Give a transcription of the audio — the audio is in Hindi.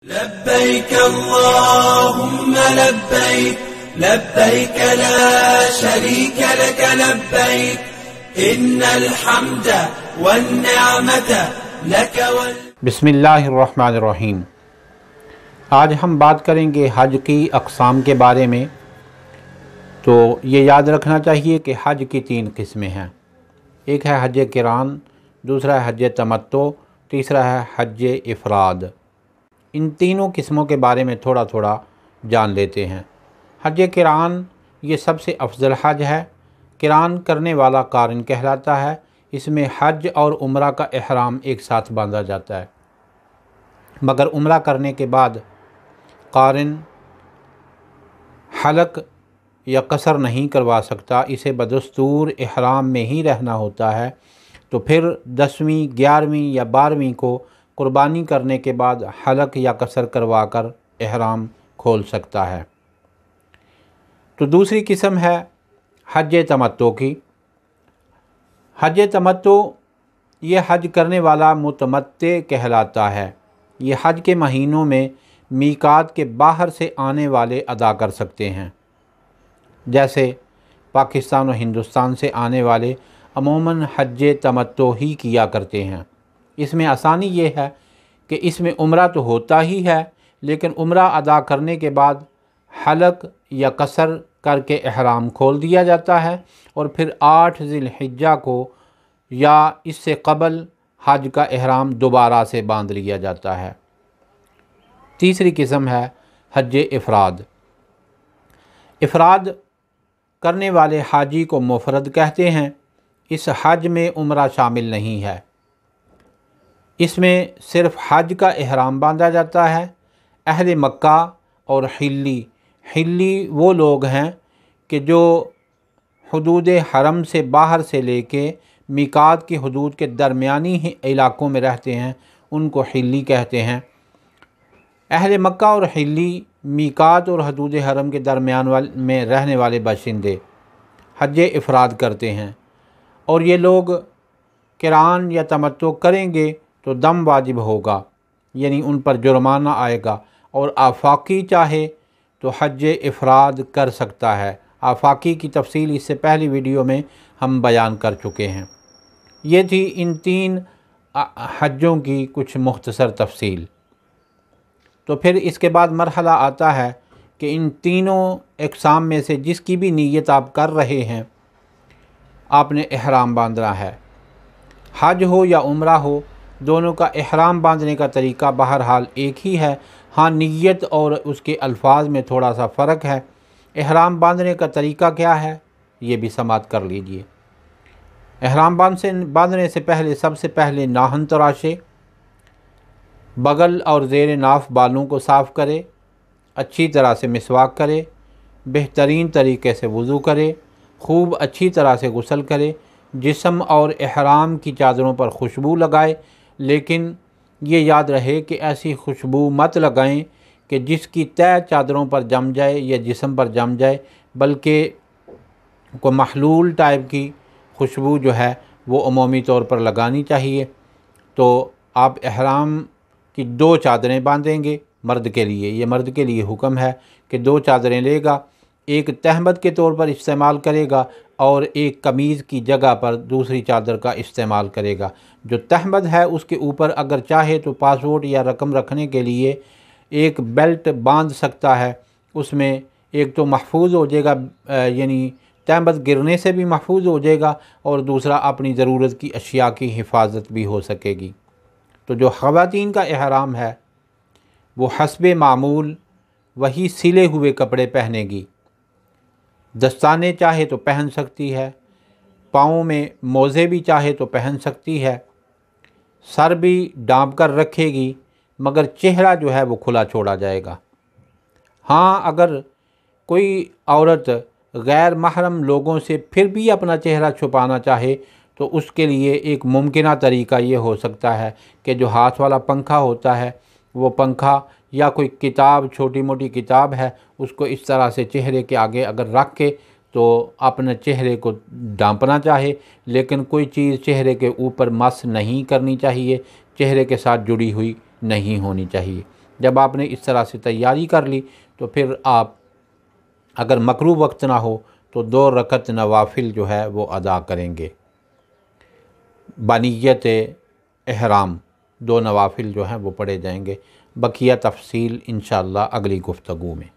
लब्बैक अल्लाहुम्मा लब्बैक लब्बैक ला शरीक लक लब्बैक इन्नल हम्द वन्निअमत लक वल। बिस्मिल्लाहिर्रहमानिर्रहीम। आज हम बात करेंगे हज की अक़साम के बारे में। तो ये याद रखना चाहिए कि हज की 3 किस्में हैं। एक है हज किरान, दूसरा है हज तमत्तो, तीसरा है हज इफ़राद। इन तीनों किस्मों के बारे में थोड़ा थोड़ा जान लेते हैं। हज किरान ये सबसे अफजल हज है। किरान करने वाला कारिन कहलाता है। इसमें हज और उम्रा का एहराम एक साथ बांधा जाता है, मगर उम्रा करने के बाद कारिन हलक या कसर नहीं करवा सकता। इसे बदस्तूर एहराम में ही रहना होता है। तो फिर 10वीं, 11वीं या 12वीं को कुर्बानी करने के बाद हलक या कसर करवा कर एहराम खोल सकता है। तो दूसरी किस्म है हज तमत्तो की। हज तमत्तो ये हज करने वाला मुतमत्ते कहलाता है। ये हज के महीनों में मीकात के बाहर से आने वाले अदा कर सकते हैं। जैसे पाकिस्तान और हिंदुस्तान से आने वाले अमूमन हज तमत्तो ही किया करते हैं। इसमें आसानी ये है कि इसमें उम्रा तो होता ही है, लेकिन उम्रा अदा करने के बाद हलक या कसर करके एहराम खोल दिया जाता है और फिर 8 ज़िलहिज्जा को या इससे क़बल हज का एहराम दोबारा से बांध लिया जाता है। तीसरी किस्म है हज इफ़राद। इफ़राद करने वाले हाजी को मुफरद कहते हैं। इस हज में उम्रा शामिल नहीं है। इसमें सिर्फ़ हज का एहराम बांधा जाता है। अहले मक्का और हिल्ली वो लोग हैं कि जो हुदूद हरम से बाहर से लेके मीकात की हुदूद के दरमियानी ही इलाक़ों में रहते हैं, उनको हिल्ली कहते हैं। अहले मक्का और हिल्ली मीकात और हुदूद हरम के दरमियान में रहने वाले बाशिंदे हज इफ़राद करते हैं। और ये लोग किरान या तमत्तो करेंगे तो दम वाजिब होगा, यानी उन पर जुर्माना आएगा। और आफाकी चाहे तो हज इफ़राद कर सकता है। आफाकी की तफसील इससे पहली वीडियो में हम बयान कर चुके हैं। ये थी इन 3 हज्जों की कुछ मुख्तसर तफसील। तो फिर इसके बाद मरहला आता है कि इन तीनों अक़साम में से जिसकी भी नीयत आप कर रहे हैं, आपने एहराम बांधना है। हज हो या उम्रा हो, दोनों का एहराम बांधने का तरीका बहरहाल एक ही है। हाँ, नीयत और उसके अल्फाज में थोड़ा सा फ़र्क है। एहराम बांधने का तरीका क्या है, ये भी समाअत कर लीजिए। एहराम बांधने से पहले सबसे पहले नाहन तराशे, बगल और ज़ेर नाफ बालों को साफ़ करे, अच्छी तरह से मिसवाक करे, बेहतरीन तरीके से वज़ू करे, खूब अच्छी तरह से गुस्ल करे, जिस्म और एहराम की चादरों पर खुशबू लगाए। लेकिन ये याद रहे कि ऐसी खुशबू मत लगाएं कि जिसकी तय चादरों पर जम जाए या जिस्म पर जम जाए, बल्कि कोई महलूल टाइप की खुशबू जो है वो अमूमी तौर पर लगानी चाहिए। तो आप एहराम की 2 चादरें बांधेंगे मर्द के लिए। ये मर्द के लिए हुक्म है कि 2 चादरें लेगा, एक तहमद के तौर पर इस्तेमाल करेगा और एक कमीज़ की जगह पर दूसरी चादर का इस्तेमाल करेगा। जो तहमद है उसके ऊपर अगर चाहे तो पासपोर्ट या रकम रखने के लिए एक बेल्ट बांध सकता है। उसमें एक तो महफूज हो जाएगा, यानी तहमद गिरने से भी महफूज हो जाएगा, और दूसरा अपनी ज़रूरत की अशिया की हिफाजत भी हो सकेगी। तो जो ख़वातीन का एहराम है वो हस्बे मामूल वही सिले हुए कपड़े पहनेगी। दस्ताने चाहे तो पहन सकती है, पाँव में मोज़े भी चाहे तो पहन सकती है, सर भी ढाँप कर रखेगी, मगर चेहरा जो है वो खुला छोड़ा जाएगा। हाँ, अगर कोई औरत गैर महरम लोगों से फिर भी अपना चेहरा छुपाना चाहे तो उसके लिए एक मुमकिना तरीका ये हो सकता है कि जो हाथ वाला पंखा होता है, वो पंखा या कोई किताब, छोटी मोटी किताब है, उसको इस तरह से चेहरे के आगे अगर रख के तो अपने चेहरे को ढांपना चाहे, लेकिन कोई चीज़ चेहरे के ऊपर मस नहीं करनी चाहिए, चेहरे के साथ जुड़ी हुई नहीं होनी चाहिए। जब आपने इस तरह से तैयारी कर ली तो फिर आप अगर मकरूह वक्त ना हो तो 2 रकत नवाफिल जो है वो अदा करेंगे। बनियत एहराम 2 नवाफिल जो हैं वो पढ़े जाएंगे। बकिया तफसील इंशाअल्लाह अगली गुफ्तगू में।